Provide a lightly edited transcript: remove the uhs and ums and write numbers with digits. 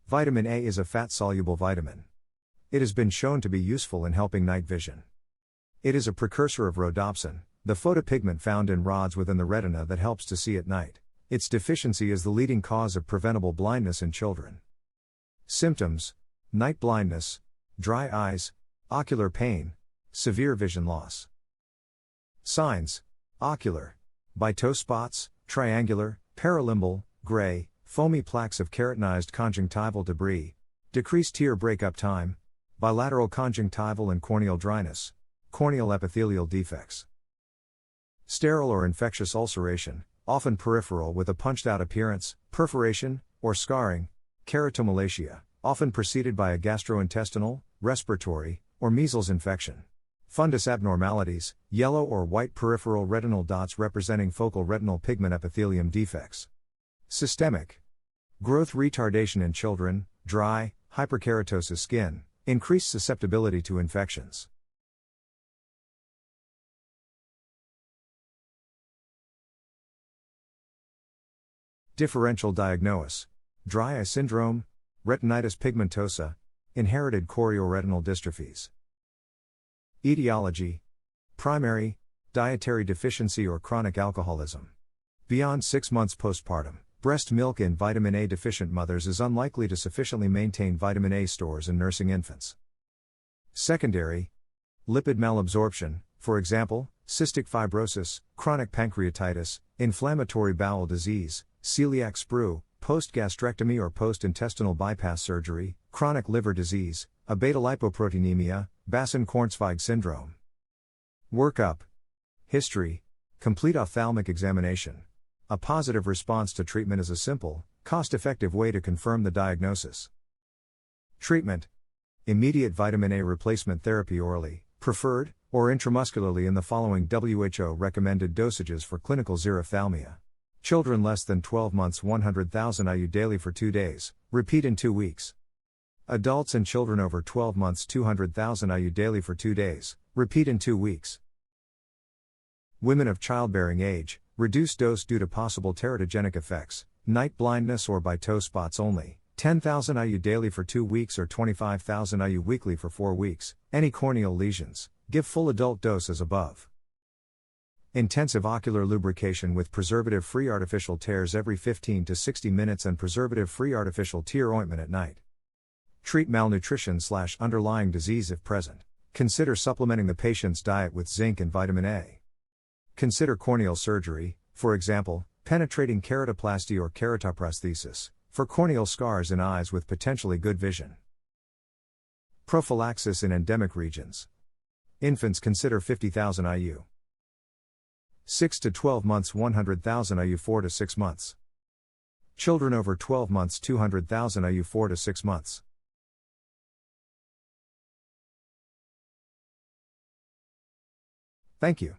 Vitamin A is a fat-soluble vitamin. It has been shown to be useful in helping night vision. It is a precursor of rhodopsin, the photopigment found in rods within the retina that helps to see at night. Its deficiency is the leading cause of preventable blindness in children. Symptoms: night blindness, dry eyes, ocular pain, severe vision loss. Signs: ocular, bitose spots, triangular, paralimbal, gray, foamy plaques of keratinized conjunctival debris, decreased tear breakup time, bilateral conjunctival and corneal dryness, corneal epithelial defects. Sterile or infectious ulceration, often peripheral with a punched-out appearance, perforation, or scarring, keratomalacia, often preceded by a gastrointestinal, respiratory, or measles infection. Fundus abnormalities, yellow or white peripheral retinal dots representing focal retinal pigment epithelium defects. Systemic growth retardation in children, dry, hyperkeratosis skin, increased susceptibility to infections. Differential diagnosis: dry eye syndrome, retinitis pigmentosa, inherited chorioretinal dystrophies. Etiology: primary, dietary deficiency or chronic alcoholism. Beyond 6 months postpartum, breast milk in vitamin A deficient mothers is unlikely to sufficiently maintain vitamin A stores in nursing infants. Secondary: lipid malabsorption, for example, cystic fibrosis, chronic pancreatitis, inflammatory bowel disease, celiac sprue, post-gastrectomy or post-intestinal bypass surgery, chronic liver disease, abeta-lipoproteinemia, Bassan-Kornzweig syndrome. Workup: history, complete ophthalmic examination. A positive response to treatment is a simple, cost-effective way to confirm the diagnosis. Treatment: immediate vitamin A replacement therapy orally, preferred, or intramuscularly in the following WHO recommended dosages for clinical xerophthalmia. Children less than 12 months 100,000 IU daily for 2 days, repeat in 2 weeks. Adults and children over 12 months 200,000 IU daily for 2 days, repeat in 2 weeks. Women of childbearing age, reduced dose due to possible teratogenic effects, night blindness or bitose spots only, 10,000 IU daily for 2 weeks or 25,000 IU weekly for 4 weeks, any corneal lesions, give full adult dose as above. Intensive ocular lubrication with preservative-free artificial tears every 15 to 60 minutes and preservative-free artificial tear ointment at night. Treat malnutrition/underlying disease if present. Consider supplementing the patient's diet with zinc and vitamin A. Consider corneal surgery, for example, penetrating keratoplasty or keratoprosthesis, for corneal scars in eyes with potentially good vision. Prophylaxis in endemic regions. Infants consider 50,000 IU. 6 to 12 months 100,000 IU 4 to 6 months. Children over 12 months 200,000 IU 4 to 6 months. Thank you.